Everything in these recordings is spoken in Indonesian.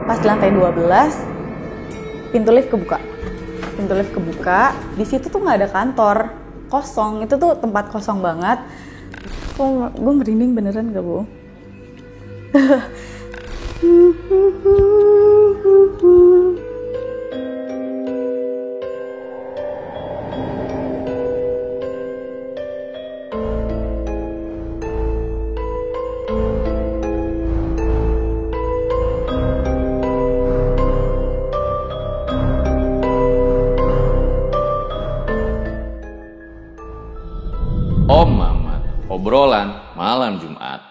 Pas di lantai 12, pintu lift kebuka. Di situ tuh nggak ada kantor, kosong. Itu tuh tempat kosong banget. Tuh gue merinding beneran gak, Bu? Om Mamat, obrolan malam Jumat.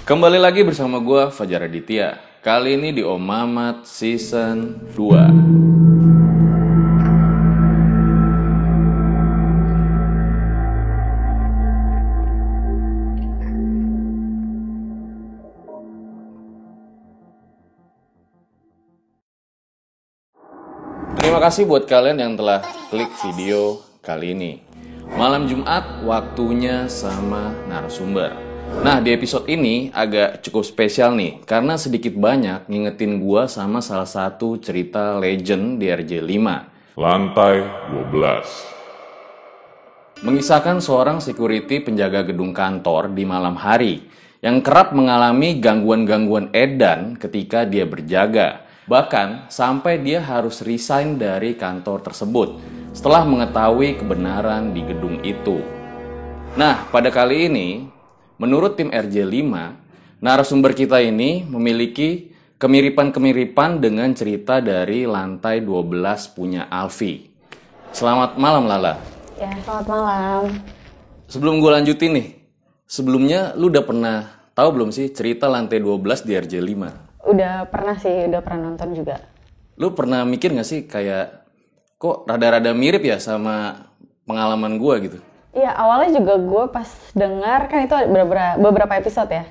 Kembali lagi bersama gue Fajar Aditya. Kali ini di Om Mamat Season 2. Terima kasih buat kalian yang telah klik video kali ini. Malam Jumat, waktunya sama narasumber. Nah, di episode ini agak cukup spesial nih, karena sedikit banyak ngingetin gua sama salah satu cerita legend di RJ5. Lantai 12. Mengisahkan seorang security penjaga gedung kantor di malam hari, yang kerap mengalami gangguan-gangguan edan ketika dia berjaga. Bahkan, sampai dia harus resign dari kantor tersebut setelah mengetahui kebenaran di gedung itu. Nah, pada kali ini, menurut tim RJ5, narasumber kita ini memiliki kemiripan-kemiripan dengan cerita dari lantai 12 punya Alfi. Selamat malam, Lala. Ya, selamat malam. Sebelum gue lanjutin nih, sebelumnya lu udah pernah tahu belum sih cerita lantai 12 di RJ5? Udah pernah sih, udah pernah nonton juga. Lu pernah mikir gak sih kayak kok rada-rada mirip ya sama pengalaman gue gitu? Iya, awalnya juga gue pas dengar, kan itu beberapa episode ya.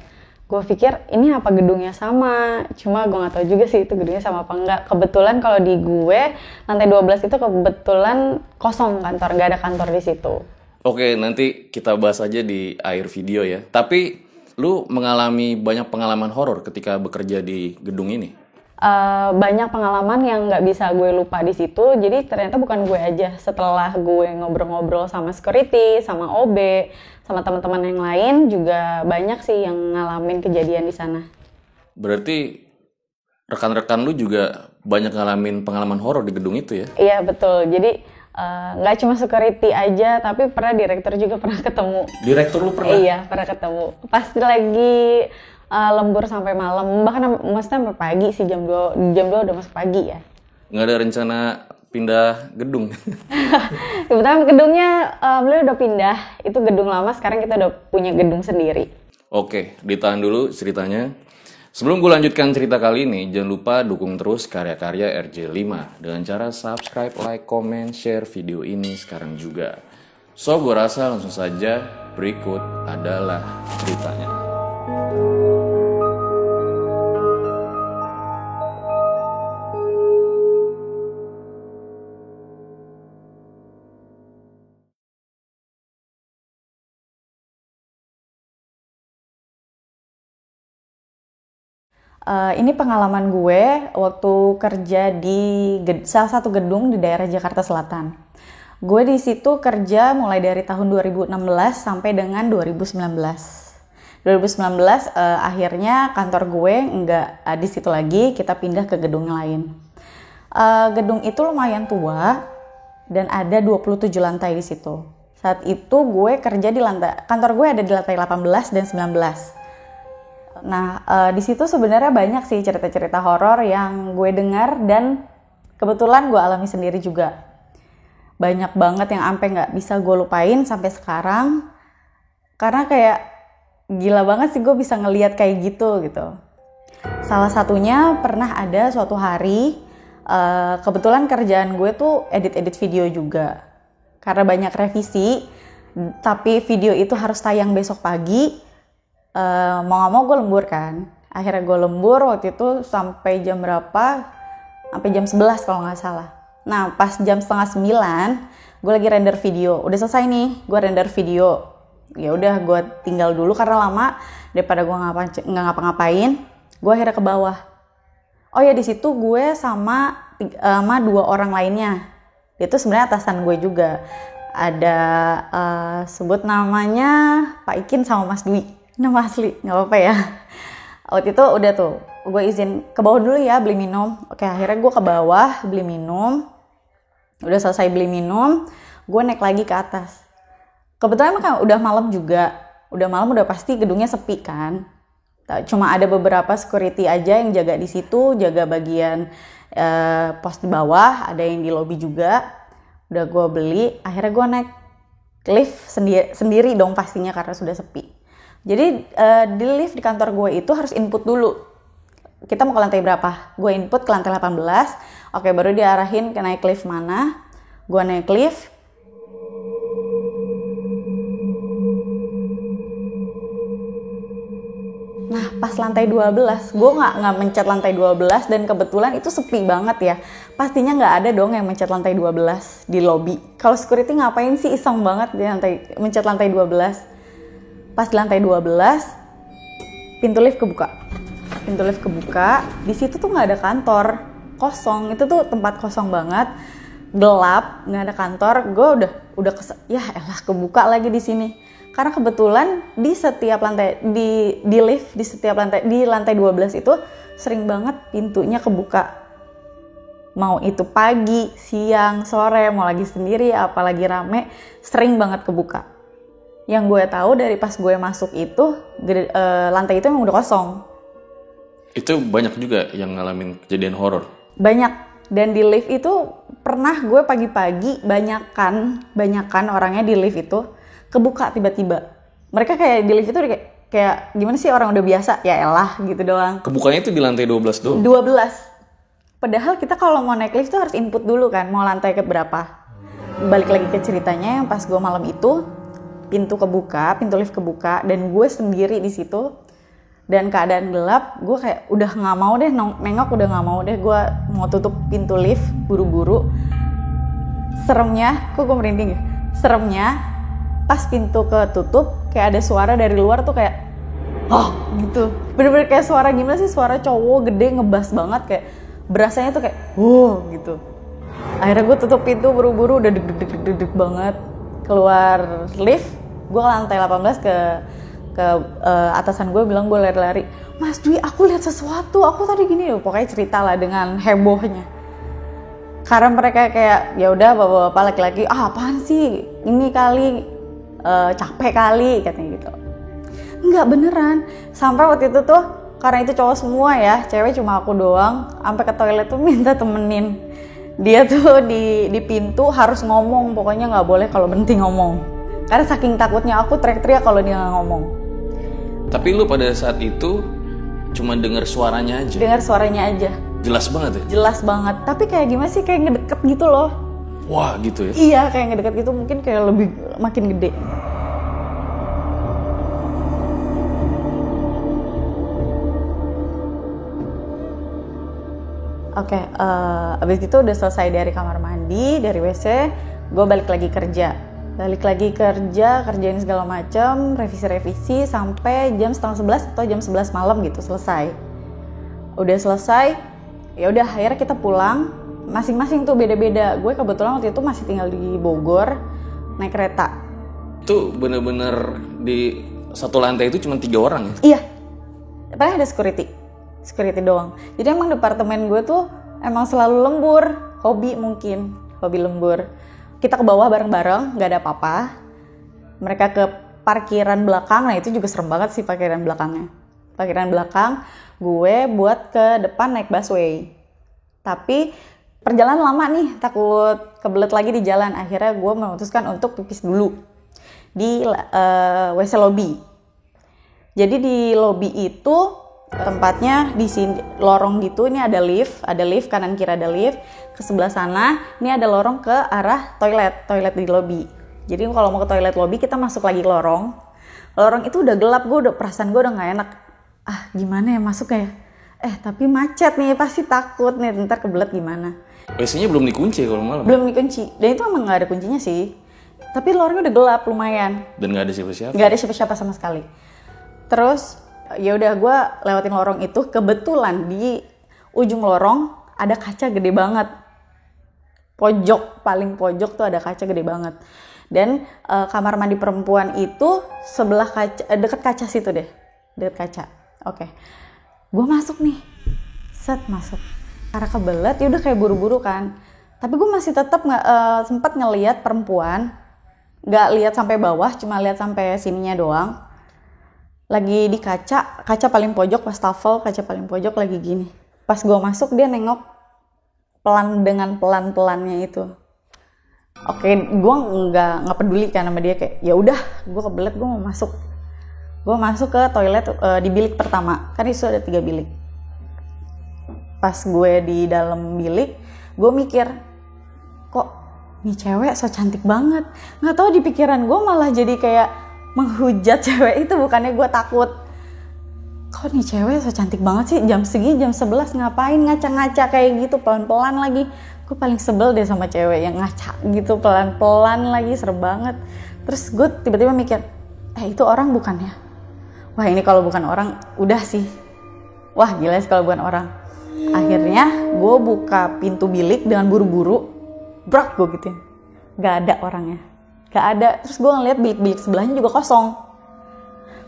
Gue pikir ini apa gedungnya sama, cuma gue gak tahu juga sih itu gedungnya sama apa enggak. Kebetulan kalau di gue, lantai 12 itu kebetulan kosong kantor, gak ada kantor di situ. Oke, nanti kita bahas aja di akhir video ya. Tapi lu mengalami banyak pengalaman horor ketika bekerja di gedung ini? Banyak pengalaman yang nggak bisa gue lupa di situ. Jadi ternyata bukan gue aja. Setelah gue ngobrol-ngobrol sama security, sama OB, sama teman-teman yang lain juga banyak sih yang ngalamin kejadian di sana. Berarti rekan-rekan lu juga banyak ngalamin pengalaman horor di gedung itu ya? Iya betul. Jadi nggak cuma security aja, tapi pernah direktur juga pernah ketemu. Direktur lu pernah? Iya pernah ketemu. Pasti lagi lembur sampai malam, bahkan maksudnya sampai pagi sih, jam 2 udah masuk pagi ya. Nggak ada rencana pindah gedung? Kebetulan gedungnya beliau udah pindah, itu gedung lama, sekarang kita udah punya gedung sendiri. Oke, ditahan dulu ceritanya. Sebelum gue lanjutkan cerita kali ini, jangan lupa dukung terus karya-karya RJ5 dengan cara subscribe, like, comment, share video ini sekarang juga. So, gue rasa langsung saja berikut adalah ceritanya. Ini pengalaman gue waktu kerja di salah satu gedung di daerah Jakarta Selatan. Gue di situ kerja mulai dari tahun 2016 sampai dengan 2019. 2019 akhirnya kantor gue nggak di situ lagi, kita pindah ke gedung lain. Gedung itu lumayan tua dan ada 27 lantai di situ. Saat itu gue kerja di kantor gue ada di lantai 18 dan 19. Nah, di situ sebenarnya banyak sih cerita-cerita horor yang gue dengar dan kebetulan gue alami sendiri juga. Banyak banget yang sampai nggak bisa gue lupain sampai sekarang. Karena kayak gila banget sih gue bisa ngelihat kayak gitu. Salah satunya pernah ada suatu hari, kebetulan kerjaan gue tuh edit-edit video juga. Karena banyak revisi, tapi video itu harus tayang besok pagi. Mau gak mau gue lembur kan. Akhirnya gue lembur waktu itu sampai jam berapa? Sampai jam 11 kalau gak salah. Nah pas jam 8:30 gue lagi render video. Udah selesai nih gue render video. Ya udah gue tinggal dulu karena lama. Daripada gue nggak ngapa-ngapain, gue akhirnya ke bawah. Oh ya, di situ gue sama 2 orang lainnya. Itu sebenarnya atasan gue juga. Ada sebut namanya Pak Ikin sama Mas Dwi. Nama asli, nggak apa-apa ya. Waktu itu udah tuh, gue izin ke bawah dulu ya beli minum. Oke, akhirnya gue ke bawah beli minum. Udah selesai beli minum, gue naik lagi ke atas. Kebetulan kan udah malam juga. Udah malam udah pasti gedungnya sepi kan. Cuma ada beberapa security aja yang jaga di situ, jaga bagian pos di bawah, ada yang di lobi juga. Udah gue beli, akhirnya gue naik lift sendiri dong pastinya karena sudah sepi. Jadi di lift di kantor gue itu harus input dulu. Kita mau ke lantai berapa? Gue input ke lantai 18. Oke, baru diarahin ke naik lift mana. Gue naik lift. Nah, pas lantai 12, gue nggak mencet lantai 12 dan kebetulan itu sepi banget ya. Pastinya nggak ada dong yang mencet lantai 12 di lobby. Kalau security ngapain sih, iseng banget di mencet lantai 12. Pas di lantai 12, pintu lift kebuka. Di situ tuh nggak ada kantor, kosong. Itu tuh tempat kosong banget, gelap, nggak ada kantor. Gue udah ya elah kebuka lagi di sini. Karena kebetulan di setiap lantai di lift di lantai 12 itu sering banget pintunya kebuka. Mau itu pagi, siang, sore, mau lagi sendiri apalagi rame, sering banget kebuka. Yang gue tahu dari pas gue masuk itu lantai itu emang udah kosong. Itu banyak juga yang ngalamin kejadian horor. Banyak. Dan di lift itu pernah gue pagi-pagi banyakan orangnya di lift itu kebuka tiba-tiba. Mereka kayak di lift itu kayak gimana sih, orang udah biasa, ya elah gitu doang. Kebukanya itu di lantai 12 doang? 12. Padahal kita kalau mau naik lift tuh harus input dulu kan, mau lantai ke berapa. Balik lagi ke ceritanya yang pas gue malam itu, pintu lift kebuka, dan gue sendiri di situ. Dan keadaan gelap, gue kayak udah nggak mau deh nengok, udah nggak mau deh, gue mau tutup pintu lift buru-buru. Seremnya, gue merinding ya. Seremnya, pas pintu ketutup, kayak ada suara dari luar tuh kayak, oh gitu. Bener-bener kayak suara gimana sih, suara cowok gede ngebas banget, kayak berasanya tuh kayak, gitu. Akhirnya gue tutup pintu buru-buru, udah deg-deg banget. Keluar lift, gue ke lantai 18 ke atasan gue, bilang, gue lari-lari, Mas Dwi, aku lihat sesuatu, aku tadi gini, pokoknya cerita lah dengan hebohnya. Karena mereka kayak, ya udah bapak-bapak laki-laki, apaan sih, ini kali capek kali, katanya gitu. Enggak, beneran. Sampai waktu itu tuh, karena itu cowok semua ya, cewek cuma aku doang, sampai ke toilet tuh minta temenin. Dia tuh di pintu harus ngomong, pokoknya nggak boleh kalau berhenti ngomong. Karena saking takutnya aku teriak-teriak kalau dia nggak ngomong. Tapi lu pada saat itu cuma dengar suaranya aja? Dengar suaranya aja. Jelas banget ya? Jelas banget. Tapi kayak gimana sih, kayak ngedeket gitu loh. Wah gitu ya? Iya, kayak ngedeket gitu, mungkin kayak lebih makin gede. Oke, abis itu udah selesai dari kamar mandi, dari WC, gue balik lagi kerja, kerjain segala macam, revisi sampai jam 10:30 atau jam 11 malam gitu selesai. Udah selesai, ya udah akhirnya kita pulang, masing-masing tuh beda-beda. Gue kebetulan waktu itu masih tinggal di Bogor, naik kereta. Itu bener-bener di satu lantai itu cuma 3 orang ya? Iya, paling ada security doang. Jadi emang departemen gue tuh emang selalu lembur, hobi lembur. Kita ke bawah bareng-bareng, nggak ada apa-apa. Mereka ke parkiran belakang, nah itu juga serem banget sih parkiran belakangnya. Parkiran belakang, gue buat ke depan naik busway. Tapi perjalanan lama nih, takut kebelet lagi di jalan. Akhirnya gue memutuskan untuk pipis dulu di WC lobby. Jadi di lobby itu tempatnya di sini lorong gitu, ini ada lift kanan kiri ada lift, ke sebelah sana ini ada lorong ke arah toilet di lobby. Jadi kalau mau ke toilet lobby kita masuk lagi ke lorong itu udah gelap, perasaan gue udah nggak enak, gimana ya masuknya ya, tapi macet nih, pasti takut nih ntar kebelet gimana. WC-nya belum dikunci kalau malam? Belum dikunci, dan itu emang nggak ada kuncinya sih, tapi lorongnya udah gelap lumayan dan nggak ada siapa-siapa? Nggak ada siapa-siapa sama sekali. Terus ya udah gue lewatin lorong itu, kebetulan di ujung lorong ada kaca gede banget. Paling pojok tuh ada kaca gede banget. Dan kamar mandi perempuan itu sebelah kaca, deket kaca situ deh. Deket kaca. Oke. Gue masuk nih. Masuk. Karena kebelet, ya udah kayak buru-buru kan. Tapi gue masih tetap sempat ngelihat perempuan. Nggak lihat sampai bawah, cuma lihat sampai sininya doang. Lagi di kaca paling pojok, wastafel, kaca paling pojok lagi gini. Pas gue masuk dia nengok dengan pelan-pelannya itu. Oke, gue nggak peduli kan sama dia, kayak ya udah, gue kebelet, gue mau masuk. Gue masuk ke toilet di bilik pertama, kan itu ada 3 bilik. Pas gue di dalam bilik, gue mikir, kok nih cewek so cantik banget. Nggak tahu di pikiran gue malah jadi kayak menghujat cewek itu, bukannya gue takut. Kok nih cewek so cantik banget sih, jam segini, jam 11 ngapain ngaca-ngaca kayak gitu, pelan-pelan lagi. Gue paling sebel deh sama cewek yang ngaca gitu, pelan-pelan lagi, serem banget. Terus gue tiba-tiba mikir, itu orang bukan ya? Wah ini kalau bukan orang, udah sih. Wah gila sih kalau bukan orang. Akhirnya gue buka pintu bilik dengan buru-buru, brak gue gituin. Gak ada orangnya. Gak ada. Terus gue ngeliat bilik-bilik sebelahnya juga kosong.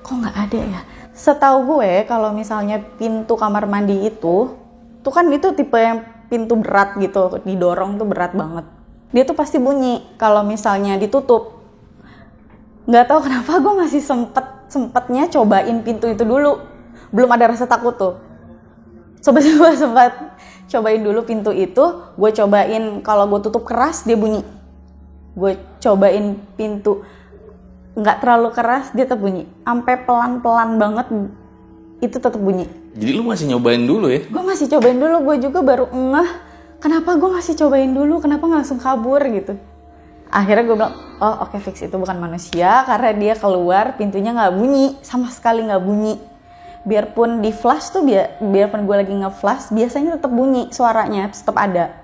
Kok gak ada ya? Setahu gue kalau misalnya pintu kamar mandi itu, tuh kan itu tipe yang pintu berat gitu, didorong tuh berat banget. Dia tuh pasti bunyi kalau misalnya ditutup. Gak tahu kenapa gue masih sempetnya cobain pintu itu dulu. Belum ada rasa takut tuh. Sempat cobain dulu pintu itu. Gue cobain kalau gue tutup keras dia bunyi. Gue cobain pintu nggak terlalu keras dia tetap bunyi. Sampai pelan-pelan banget itu tetap bunyi. Jadi lu masih nyobain dulu ya? Gue masih cobain dulu. Gue juga baru ngeh kenapa gue masih cobain dulu, kenapa nggak langsung kabur gitu. Akhirnya gue bilang, oh oke, fix itu bukan manusia karena dia keluar pintunya nggak bunyi, sama sekali nggak bunyi. Biarpun di flash tuh, biarpun gue lagi nge-flash, biasanya tetap bunyi suaranya, tetap ada.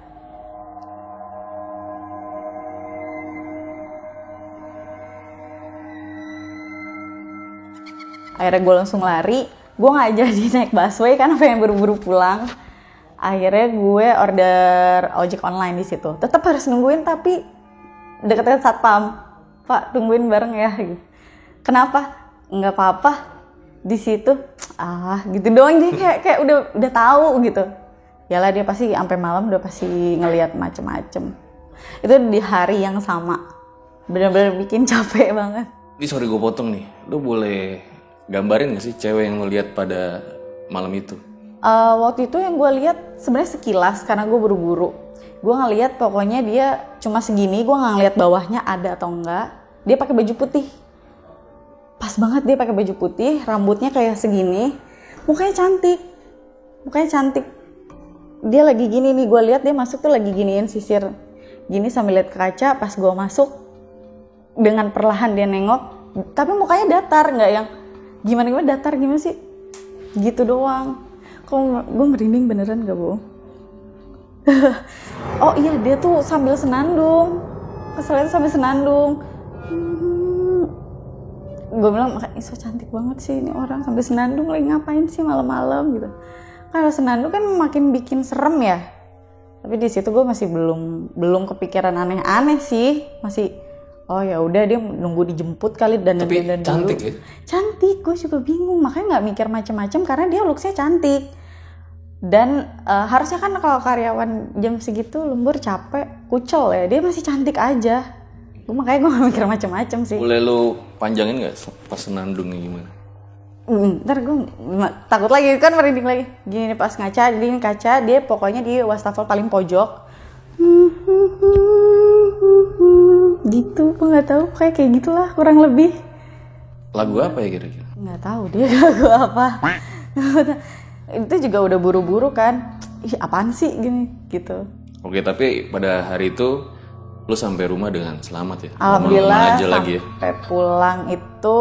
Akhirnya gue langsung lari, gue nggak jadi naik busway karena pengen buru-buru pulang. Akhirnya gue order ojek online di situ. Tetap harus nungguin tapi deket-deket satpam. Pak, tungguin bareng ya. Kenapa? Nggak apa-apa. Di situ, gitu doang. Dia kayak udah tahu gitu. Yalah dia pasti sampai malam udah pasti ngelihat macem-macem. Itu di hari yang sama. Benar-benar bikin capek banget. Ini sorry gue potong nih. Lu boleh gambarin gak sih cewek yang lu lihat pada malam itu? Waktu itu yang gue lihat sebenarnya sekilas karena gue buru-buru. Gue ngelihat pokoknya dia cuma segini, gue nggak ngelihat bawahnya ada atau enggak. Dia pakai baju putih, pas banget dia pakai baju putih, rambutnya kayak segini, mukanya cantik. Dia lagi gini nih, gue lihat dia masuk tuh lagi giniin sisir, gini sambil lihat ke kaca. Pas gue masuk, dengan perlahan dia nengok, tapi mukanya datar, nggak yang gimana datar gimana sih, gitu doang. Kok gue merinding beneran gak bohong. Oh iya, dia tuh sambil senandung. Keselnya sambil senandung. Gue bilang, so cantik banget sih ini orang sambil senandung, lagi ngapain sih malam-malam gitu. Kalau senandung kan makin bikin serem ya. Tapi di situ gue masih belum kepikiran aneh-aneh sih. Masih oh ya udah dia nunggu dijemput kali dan tapi dulu. Cantik ya? Cantik, gue juga bingung. Makanya nggak mikir macam-macam karena dia looksnya cantik. Dan harusnya kan kalau karyawan jam segitu lembur, capek, kucel ya, dia masih cantik aja. Makanya gue gak mikir macam-macam sih. Boleh lu panjangin gak pas senandungnya gimana? Ntar gue takut lagi kan, merinding lagi. Gini pas ngaca, di kaca dia pokoknya di wastafel paling pojok. Gitu, gue nggak tahu, kayak gitulah kurang lebih. Lagu apa ya kira-kira? Nggak tahu dia lagu apa. Itu juga udah buru-buru kan. Ih, apaan sih gini gitu. Oke, tapi pada hari itu lu sampai rumah dengan selamat ya? Alhamdulillah aja lagi ya? Sampai pulang itu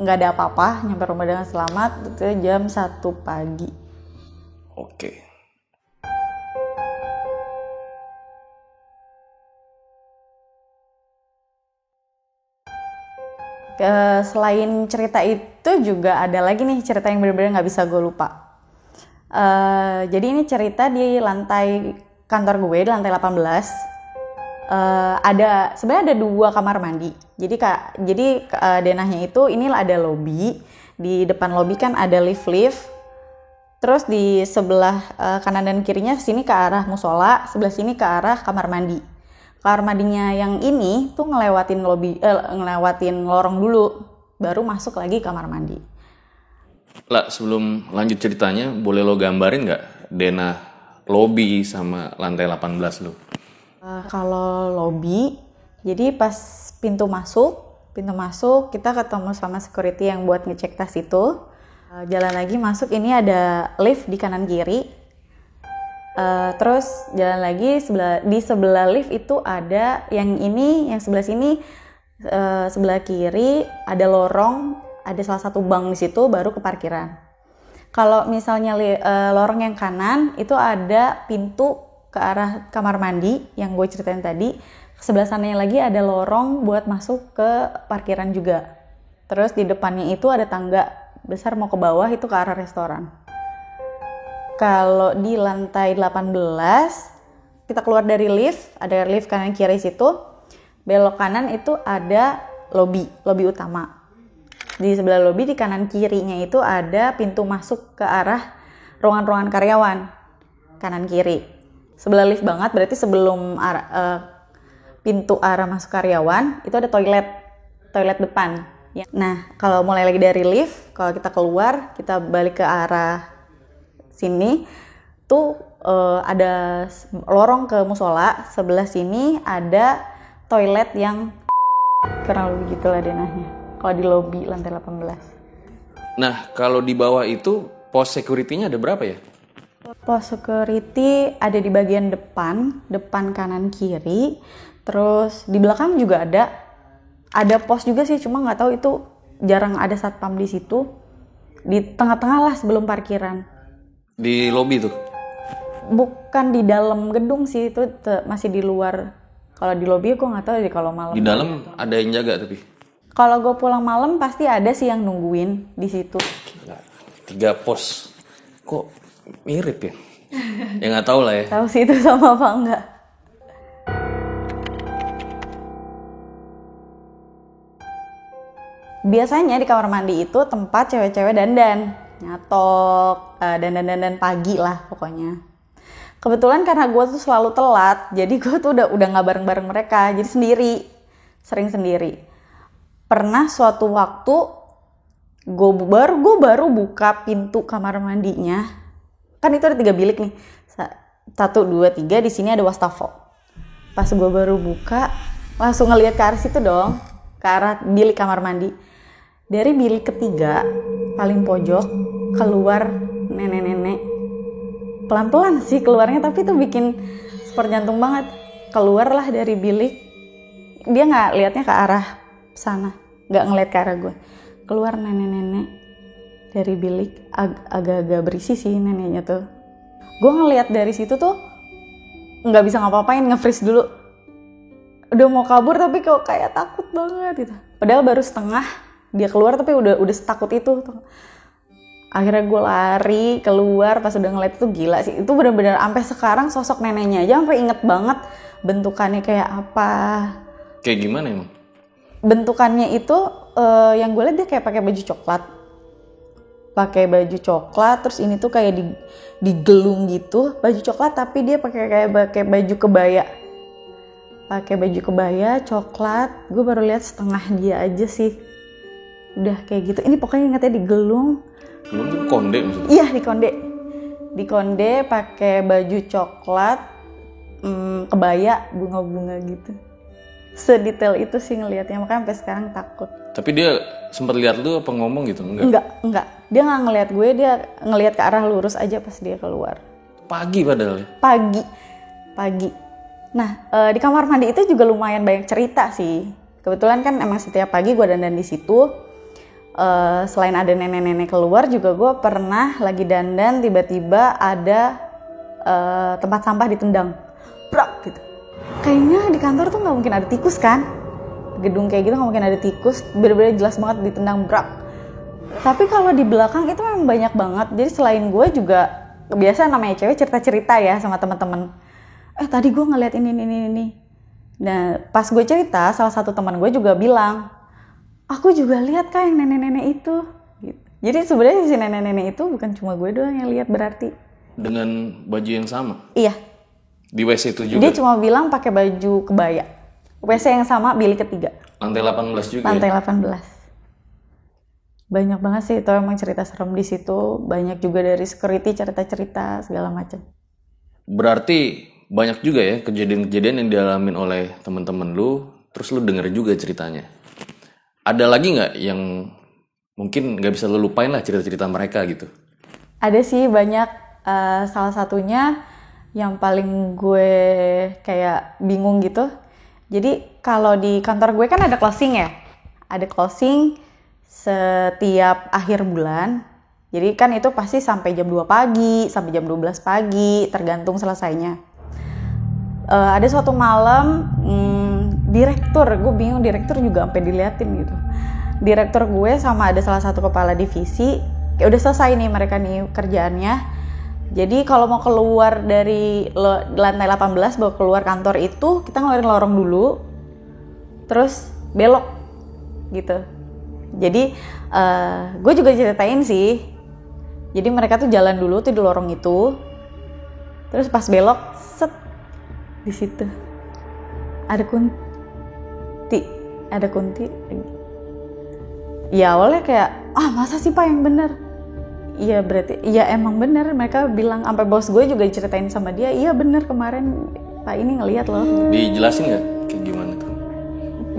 nggak ada apa-apa, nyampe rumah dengan selamat itu jam 1 pagi. Oke. Selain cerita itu juga ada lagi nih cerita yang benar-benar nggak bisa gue lupa. Jadi ini cerita di lantai kantor gue, di lantai 18. Sebenarnya ada 2 kamar mandi. Jadi denahnya itu ini ada lobby. Di depan lobby kan ada lift. Terus di sebelah kanan dan kirinya sini ke arah musola, sebelah sini ke arah kamar mandi. Kamar mandinya yang ini tuh ngelewatin lorong dulu, baru masuk lagi kamar mandi. Lah, sebelum lanjut ceritanya, boleh lo gambarin nggak denah lobby sama lantai 18 lo? Kalau lobby, jadi pas pintu masuk kita ketemu sama security yang buat ngecek tas itu. Jalan lagi masuk, ini ada lift di kanan kiri. Terus jalan lagi di sebelah lift itu ada yang sebelah sini, sebelah kiri ada lorong, ada salah satu bank di situ, baru ke parkiran. Kalau misalnya lorong yang kanan itu ada pintu ke arah kamar mandi yang gue ceritain tadi. Sebelah sananya lagi ada lorong buat masuk ke parkiran juga. Terus di depannya itu ada tangga besar mau ke bawah, itu ke arah restoran. Kalau di lantai 18 kita keluar dari lift, ada lift kanan kiri situ. Belok kanan itu ada lobby utama. Di sebelah lobby di kanan kirinya itu ada pintu masuk ke arah ruangan-ruangan karyawan, kanan kiri. Sebelah lift banget, berarti sebelum pintu arah masuk karyawan itu ada toilet depan. Nah, kalau mulai lagi dari lift, kalau kita keluar, kita balik ke arah sini tuh ada lorong ke musola. Sebelah sini ada toilet yang kurang lebih gitulah denahnya. Kalau di lobby lantai 18. Nah, kalau di bawah itu pos security-nya ada berapa ya? Pos security ada di bagian depan kanan kiri. Terus di belakang juga ada. Ada pos juga sih, cuma nggak tahu itu jarang ada satpam di situ. Di tengah-tengah lah sebelum parkiran. Di lobby tuh? Bukan di dalam gedung sih, itu masih di luar. Kalau di lobby gue nggak tahu deh kalau malam. Di dalam ada yang jaga tapi? Kalau gue pulang malam pasti ada sih yang nungguin di situ. 3 pos, kok mirip ya? Ya nggak tahu lah ya. Tahu sih itu sama apa enggak. Biasanya di kamar mandi itu tempat cewek-cewek dandan, nyatok, dandan pagi lah pokoknya. Kebetulan karena gue tuh selalu telat, jadi gue tuh udah nggak bareng-bareng mereka, jadi sering sendiri. Pernah suatu waktu gue baru buka pintu kamar mandinya, kan itu ada 3 bilik nih, 1, 2, 3, di sini ada wastafel. Pas gue baru buka, langsung ngeliat ke arah situ dong, ke arah bilik kamar mandi. Dari bilik ketiga paling pojok keluar nenek-nenek, pelan-pelan sih keluarnya, tapi itu bikin sport jantung banget. Keluarlah dari bilik, dia nggak liatnya ke arah sana, nggak ngeliat ke arah gue. Keluar nenek-nenek dari bilik, agak-agak berisi sih neneknya tuh. Gue ngeliat dari situ tuh nggak bisa ngapa-ngapain, nge-freeze dulu. Udah mau kabur tapi kok kayak takut banget gitu. Padahal baru setengah dia keluar tapi udah setakut itu tuh. Akhirnya gue lari keluar, pas udah ngeliat itu gila sih. Itu benar-benar sampai sekarang sosok neneknya aja sampai inget banget bentukannya kayak apa. Kayak gimana emang? Bentukannya itu yang gue lihat dia kayak pakai baju coklat, terus ini tuh kayak digelung gitu, baju coklat tapi dia pakai baju kebaya coklat. Gue baru lihat setengah dia aja sih, udah kayak gitu. Ini pokoknya ingatnya digelung. Gelung tuh konde maksudnya? Iya, di konde pakai baju coklat, kebaya bunga-bunga gitu. Sedetail itu sih ngelihatnya, makanya sampai sekarang takut. Tapi dia sempat lihat lu apa ngomong gitu? Enggak. Dia nggak ngelihat gue, dia ngelihat ke arah lurus aja pas dia keluar. Pagi padahal ya? Pagi. Nah, di kamar mandi itu juga lumayan banyak cerita sih. Kebetulan kan emang setiap pagi gue dandan di situ. Selain ada nenek-nenek keluar, juga gue pernah lagi dandan tiba-tiba ada tempat sampah ditendang, brak gitu. Kayaknya di kantor tuh nggak mungkin ada tikus kan? Gedung kayak gitu nggak mungkin ada tikus. Bener-bener jelas banget ditendang, brak. Tapi kalau di belakang itu memang banyak banget. Jadi selain gue juga kebiasaan namanya cewek cerita-cerita ya sama teman-teman. Tadi gue ngeliat ini. Nah pas gue cerita, salah satu teman gue juga bilang, aku juga lihat Kak yang nenek-nenek itu. Gitu. Jadi sebenarnya si nenek-nenek itu bukan cuma gue doang yang lihat berarti. Dengan baju yang sama? Iya. Di WC itu juga? Dia cuma bilang pakai baju kebaya. WC yang sama, bilik ketiga. Lantai 18 juga? Lantai ya? 18. Banyak banget sih itu emang cerita serem di situ. Banyak juga dari security cerita-cerita segala macam. Berarti banyak juga ya kejadian-kejadian yang dialamin oleh teman-teman lu, terus lu denger juga ceritanya. Ada lagi nggak yang mungkin nggak bisa lu lupain lah cerita-cerita mereka gitu? Ada sih banyak. Salah satunya yang paling gue kayak bingung gitu. Jadi kalau di kantor gue kan ada closing ya. Ada closing setiap akhir bulan. Jadi kan itu pasti sampai jam 2 pagi, sampai jam 12 pagi, tergantung selesainya. Ada suatu malam, direktur, gue bingung direktur juga sampai diliatin gitu. Direktur gue sama ada salah satu kepala divisi, kayak udah selesai nih mereka nih kerjaannya. Jadi kalau mau keluar dari lantai 18, mau keluar kantor itu, kita ngeluarin lorong dulu, terus belok gitu. Jadi gue juga ceritain sih. Jadi mereka tuh jalan dulu tuh di lorong itu, terus pas belok, set di situ ada kunti. Ya awalnya kayak masa sih Pak yang bener? Iya berarti, iya emang bener. Mereka bilang, sampai bos gue juga diceritain sama dia, iya bener kemarin Pak ini ngelihat loh. Dijelasin nggak kayak gimana tuh?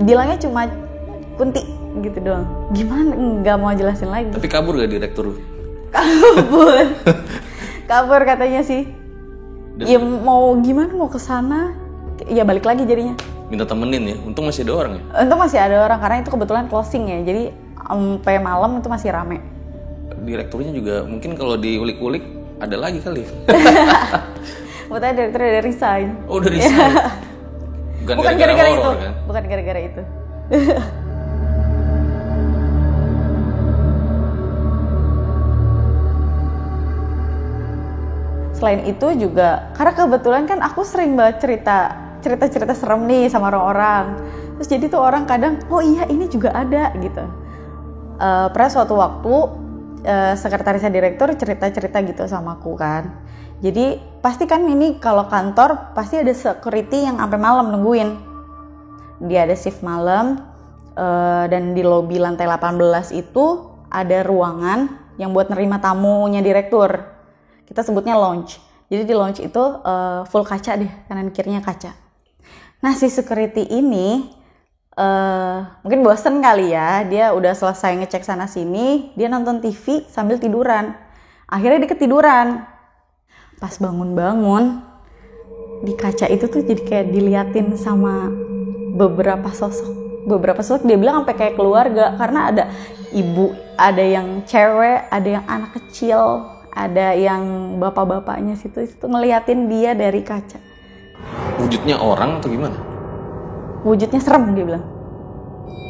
Bilangnya cuma kunti gitu doang. Gimana? Nggak mau jelasin lagi. Tapi kabur gak direktur? Kabur katanya sih. Ya mau gimana, mau kesana, ya balik lagi jadinya. Minta temenin ya, untung masih ada orang ya? Untung masih ada orang, karena itu kebetulan closing ya, jadi sampai malam itu masih rame. Direkturnya juga mungkin kalau diulik-ulik ada lagi kali. Makanya direkturnya udah resign. Oh udah resign? Bukan gara-gara itu, kan? Bukan gara-gara itu. Selain itu juga, karena kebetulan kan aku sering banget cerita serem nih sama orang-orang. Terus jadi tuh orang kadang, oh iya ini juga ada gitu. Pernah suatu waktu sekretarisnya direktur cerita-cerita gitu sama aku kan. Jadi pasti kan ini kalau kantor pasti ada security yang sampai malam nungguin. Dia ada shift malam dan di lobi lantai 18 itu ada ruangan yang buat nerima tamunya direktur. Kita sebutnya lounge. Jadi di lounge itu full kaca deh, kanan kirinya kaca. Nah si security ini mungkin bosen kali ya, dia udah selesai ngecek sana sini, dia nonton TV sambil tiduran. Akhirnya dia ketiduran. Pas bangun-bangun, di kaca itu tuh jadi kayak diliatin sama beberapa sosok dia bilang sampai kayak keluarga, karena ada ibu, ada yang cewek, ada yang anak kecil, ada yang bapak-bapaknya situ ngeliatin dia dari kaca. Wujudnya orang atau gimana? Wujudnya serem dia bilang.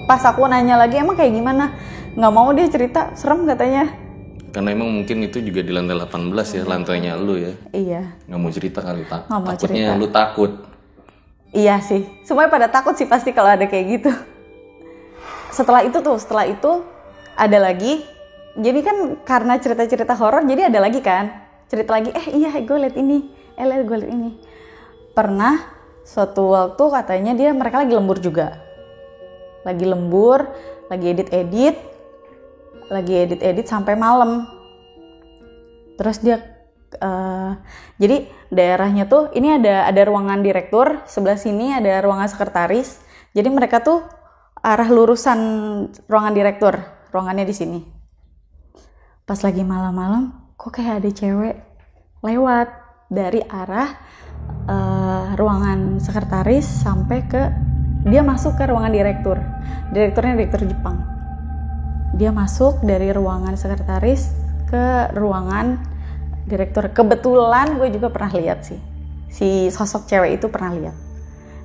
Pas aku nanya lagi emang kayak gimana, nggak mau dia cerita, serem katanya. Karena emang mungkin itu juga di lantai 18 ya, lantainya lu ya. Iya. Nggak mau cerita kali, Pak. Nggak mau Takutnya cerita. lu takut. Iya sih, semuanya pada takut sih pasti kalau ada kayak gitu. Setelah itu ada lagi. Jadi kan karena cerita-cerita horor, jadi ada lagi kan. Cerita lagi, iya gue liat ini, gue liat ini. Pernah suatu waktu katanya mereka lagi lembur juga. Lagi lembur, lagi edit sampai malam. Terus dia jadi daerahnya tuh ini ada ruangan direktur, sebelah sini ada ruangan sekretaris. Jadi mereka tuh arah lurusan ruangan direktur, ruangannya di sini. Pas lagi malam-malam, kok kayak ada cewek lewat dari arah ruangan sekretaris sampai ke, dia masuk ke ruangan direktur. Direkturnya direktur Jepang. Dia masuk dari ruangan sekretaris ke ruangan direktur. Kebetulan gue juga pernah lihat sih, si sosok cewek itu pernah lihat.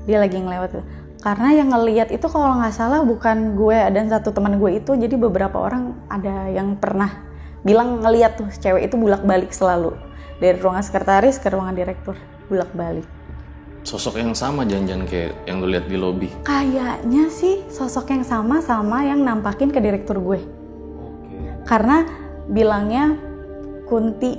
Dia lagi ngelewat. Karena yang ngelihat itu kalau nggak salah bukan gue dan satu teman gue itu, jadi beberapa orang ada yang pernah bilang ngelihat tuh cewek itu bolak-balik selalu. Dari ruangan sekretaris ke ruangan direktur, bolak-balik. Sosok yang sama jangan-jangan kayak yang lu lihat di lobi. Kayaknya sih sosok yang sama yang nampakin ke direktur gue. Karena bilangnya Kunti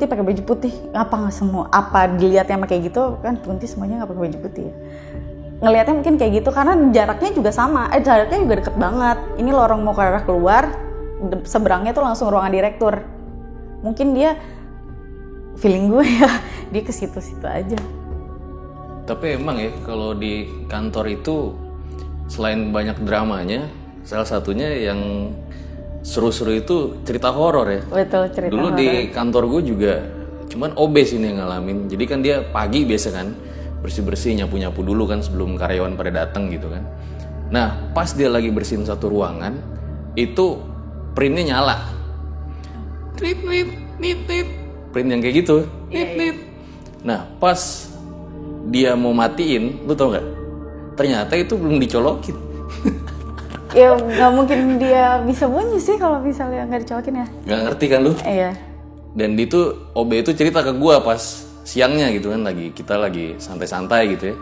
pakai baju putih. Apa nggak semua? Apa dilihatnya sama kayak gitu kan? Kunti semuanya nggak pakai baju putih ya. Ngelihatnya mungkin kayak gitu karena jaraknya juga sama. Jaraknya juga deket banget. Ini lorong mau ke arah keluar, seberangnya tuh langsung ruangan direktur. Mungkin dia feeling gue ya, dia ke situ-situ aja. Tapi emang ya kalau di kantor itu selain banyak dramanya, salah satunya yang seru-seru itu cerita horor ya. Betul, cerita Dulu horor. di kantor gue juga cuman OB sih yang ngalamin. Jadi kan dia pagi biasa kan bersih-bersih, nyapu-nyapu dulu kan sebelum karyawan pada datang gitu kan. Nah pas dia lagi bersihin satu ruangan itu printnya nyala. Nit, print yang kayak gitu. Nit. Nah pas dia mau matiin, lu tau nggak? Ternyata itu belum dicolokin. Ya nggak mungkin dia bisa bunyi sih kalau misalnya nggak dicolokin ya. Nggak ngerti kan lu? Iya. Dan itu OB itu cerita ke gua pas siangnya gitu kan, kita lagi santai-santai gitu ya.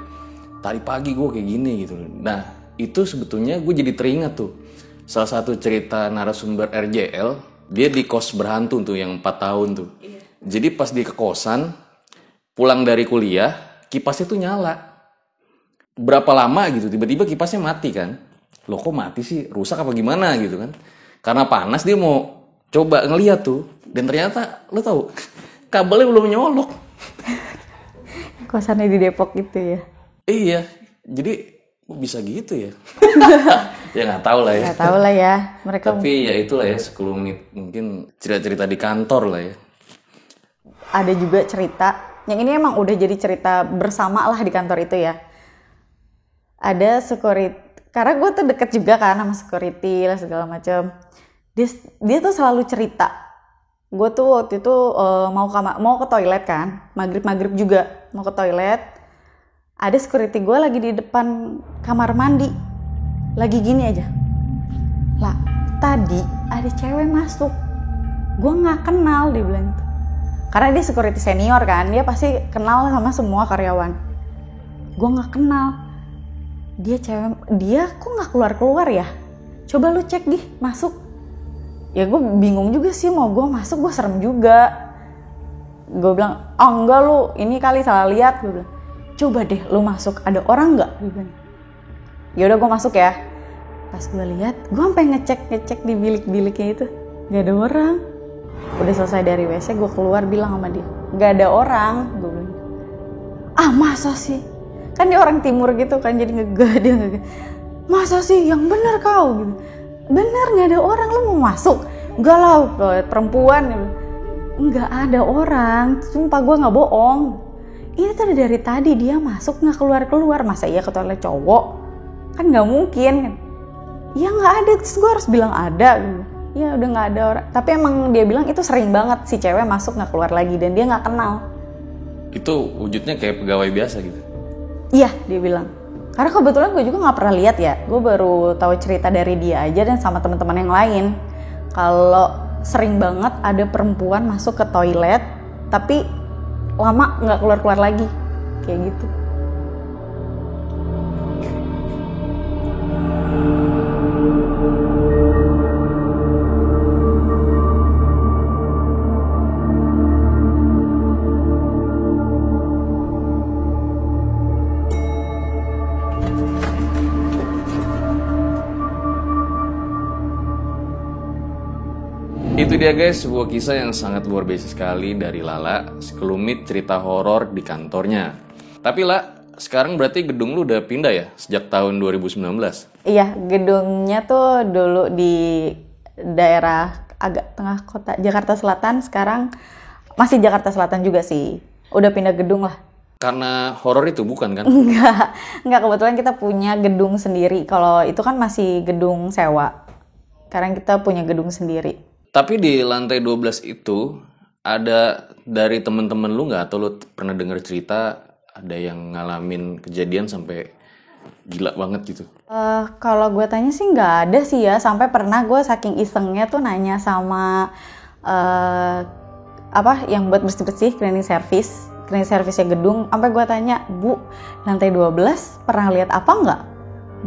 Tadi pagi gua kayak gini gitu. Nah itu sebetulnya gue jadi teringat tuh salah satu cerita narasumber RJL. Dia di kos berhantu tuh yang 4 tahun tuh. Iya. Jadi pas dia ke kosan, pulang dari kuliah, kipasnya tuh nyala. Berapa lama gitu, tiba-tiba kipasnya mati kan. Loh kok mati sih, rusak apa gimana gitu kan. Karena panas dia mau coba ngeliat tuh. Dan ternyata, lo tau, kabelnya belum nyolok. Kosannya di Depok gitu ya. Iya, jadi kok bisa gitu ya? Ya nggak tahu lah ya. Nggak tahu lah ya. Mereka Tapi ya itulah ya 10 menit mungkin cerita-cerita di kantor lah ya. ada juga cerita. Yang ini emang udah jadi cerita bersama lah di kantor itu ya. Ada security. Karena gue tuh deket juga kan sama security lah segala macam. Dia tuh selalu cerita. Gue tuh waktu itu mau ke toilet kan. Maghrib juga mau ke toilet. Ada security gue lagi di depan kamar mandi. Lagi gini aja. Lah, tadi ada cewek masuk. Gue gak kenal, dia bilang gitu. Karena dia security senior kan, dia pasti kenal sama semua karyawan. Gue gak kenal. Dia kok gak keluar-keluar ya? Coba lu cek Gih, masuk. Ya gue bingung juga sih, mau gue masuk gue serem juga. Gue bilang, oh enggak lu, ini kali salah lihat. Gue bilang, coba deh lu masuk, ada orang gak? Gue bilang, yaudah gue masuk ya. Pas gue lihat, gue sampai ngecek di bilik-biliknya itu, gak ada orang. Udah selesai dari WC, gue keluar bilang sama dia, gak ada orang. Gue bilang, ah masa sih? Kan dia orang timur gitu kan, jadi dia masa sih? Yang bener kau gitu. Bener gak ada orang, lu mau masuk? Enggak lah, perempuan. Enggak ada orang, sumpah gue gak bohong. Ini tuh dari tadi dia masuk gak keluar-keluar. Masa iya ke toilet cowok? Kan gak mungkin kan. Ya gak ada, terus gue harus bilang ada. Ya udah gak ada orang. Tapi emang dia bilang itu sering banget si cewek masuk gak keluar lagi. Dan dia gak kenal. Itu wujudnya kayak pegawai biasa gitu? Iya, dia bilang. Karena kebetulan gue juga gak pernah lihat ya. Gue baru tahu cerita dari dia aja dan sama teman-teman yang lain. Kalau sering banget ada perempuan masuk ke toilet. Tapi lama gak keluar-keluar lagi. Kayak gitu. Itu dia guys, sebuah kisah yang sangat luar biasa sekali dari Lala, sekelumit cerita horor di kantornya. Tapi La, sekarang berarti gedung lu udah pindah ya sejak tahun 2019? Iya, gedungnya tuh dulu di daerah agak tengah kota Jakarta Selatan, sekarang masih Jakarta Selatan juga sih. Udah pindah gedung lah. Karena horor itu bukan kan? Enggak, kebetulan kita punya gedung sendiri. Kalau itu kan masih gedung sewa. Sekarang kita punya gedung sendiri. Tapi di lantai 12 itu ada dari temen-temen lu nggak? Atau lu pernah dengar cerita ada yang ngalamin kejadian sampai gila banget gitu? Kalau gue tanya sih nggak ada sih ya. Sampai pernah gue saking isengnya tuh nanya sama yang buat bersih-bersih, cleaning service-nya gedung. Sampai gue tanya, Bu, lantai 12 pernah lihat apa nggak?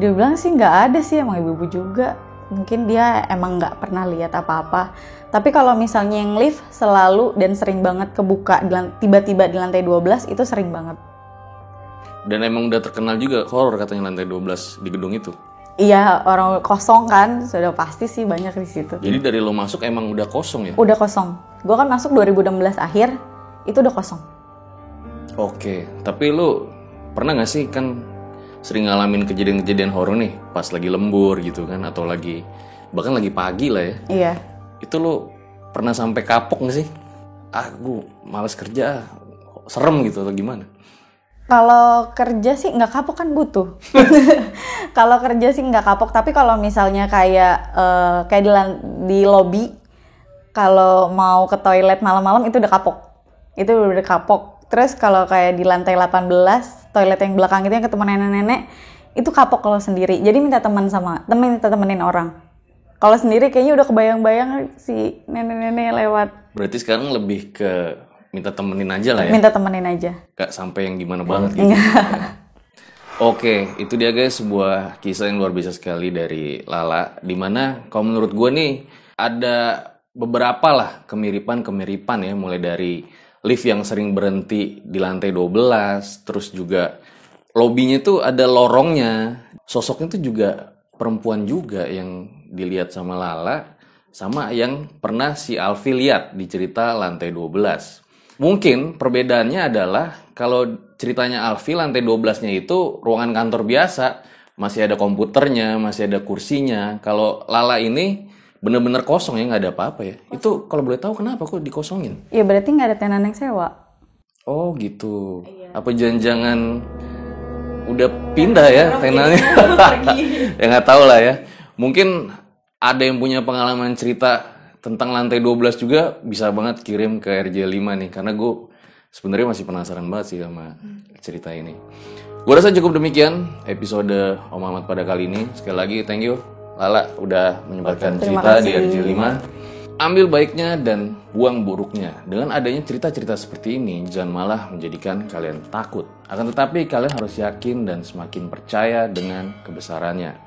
Dia bilang sih nggak ada sih, emang ibu-ibu juga. Mungkin dia emang nggak pernah lihat apa-apa. Tapi kalau misalnya yang lift selalu dan sering banget kebuka tiba-tiba di lantai 12 itu sering banget. Dan emang udah terkenal juga horor katanya lantai 12 di gedung itu. Iya, orang kosong kan, sudah pasti sih banyak di situ. Jadi dari lo masuk emang udah kosong ya? Udah kosong. Gue kan masuk 2016 akhir, itu udah kosong. Oke, tapi lo pernah gak sih kan sering ngalamin kejadian-kejadian horor nih pas lagi lembur gitu kan, atau bahkan lagi pagi lah ya? Iya. Itu lo pernah sampai kapok gak sih? Gue males kerja, serem gitu atau gimana? Kalau kerja sih nggak kapok kan butuh. Kalau kerja sih nggak kapok, tapi kalau misalnya kayak di lobby, kalau mau ke toilet malam-malam itu udah kapok. Itu udah kapok. Terus kalau kayak di lantai 18, toilet yang belakang itu yang ketemu nenek-nenek, itu kapok kalau sendiri. Jadi minta temenin orang. Kalau sendiri kayaknya udah kebayang-bayang si nenek-nenek lewat. Berarti sekarang lebih ke minta temenin aja lah ya? Minta temenin aja. Gak sampai yang gimana banget gitu. Oke, itu dia guys, sebuah kisah yang luar biasa sekali dari Lala. Dimana kalau menurut gue nih, ada beberapa lah kemiripan ya. Mulai dari lift yang sering berhenti di lantai 12. Terus juga lobbynya tuh ada lorongnya. Sosoknya tuh juga perempuan juga yang dilihat sama Lala. Sama yang pernah si Alfi lihat di cerita lantai 12. Mungkin perbedaannya adalah kalau ceritanya Alfi lantai 12-nya itu ruangan kantor biasa, masih ada komputernya, masih ada kursinya. Kalau Lala ini bener-bener kosong ya, nggak ada apa-apa ya. Itu kalau boleh tahu kenapa kok dikosongin? Ya berarti nggak ada tenan yang sewa. Oh gitu. Iya. Apa jangan-jangan udah pindah ya tenannya? Ya nggak tahu lah ya. Mungkin ada yang punya pengalaman cerita tentang lantai 12 juga, bisa banget kirim ke RJ5 nih, karena gue sebenarnya masih penasaran banget sih sama cerita ini. Gue rasa cukup demikian episode Om Ahmad pada kali ini. Sekali lagi thank you Lala udah menyebarkan cerita di RJ5. Ambil baiknya dan buang buruknya. Dengan adanya cerita-cerita seperti ini, jangan malah menjadikan kalian takut. Akan tetapi kalian harus yakin dan semakin percaya dengan kebesarannya.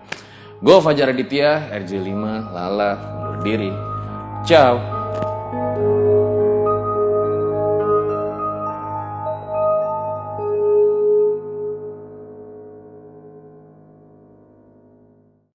Gue Fajar Aditya, RJ5, Lala, undur diri. Ciao.